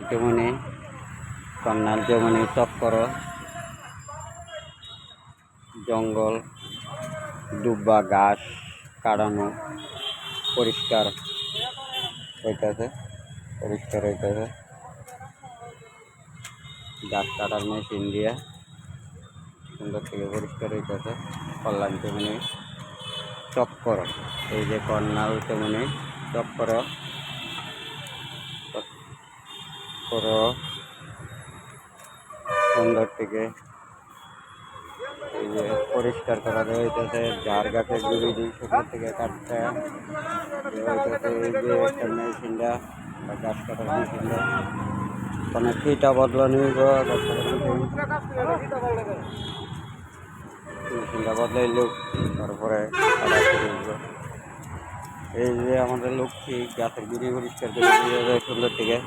যেমনি কন্যাল যেমনি চক্কর জঙ্গল ডুব্বা ঘাস কাটানো পরিষ্কার হইতেছে গাছ কাটার মেশিন দিয়ে সুন্দর থেকে পরিষ্কার হইতেছে। কল্যাণ তেমনি চক্কর, এই যে কর্নাল তেমনি চক্কর সুন্দর থেকে এই যে পরিষ্কার করা হইতেছে। যার গাছের গুড়ি দিয়ে সুন্দর থেকে কাটতে হইতেছে। এই যে একটা মেশিনটা গাছ কাটার মেশিনটা মানে ফিটা বদলানি মেশিনটা বদলাইলেও তারপরে এই যে আমাদের লক্ষ্মী গাছের গুড়ি পরিষ্কার করে সুন্দর থেকে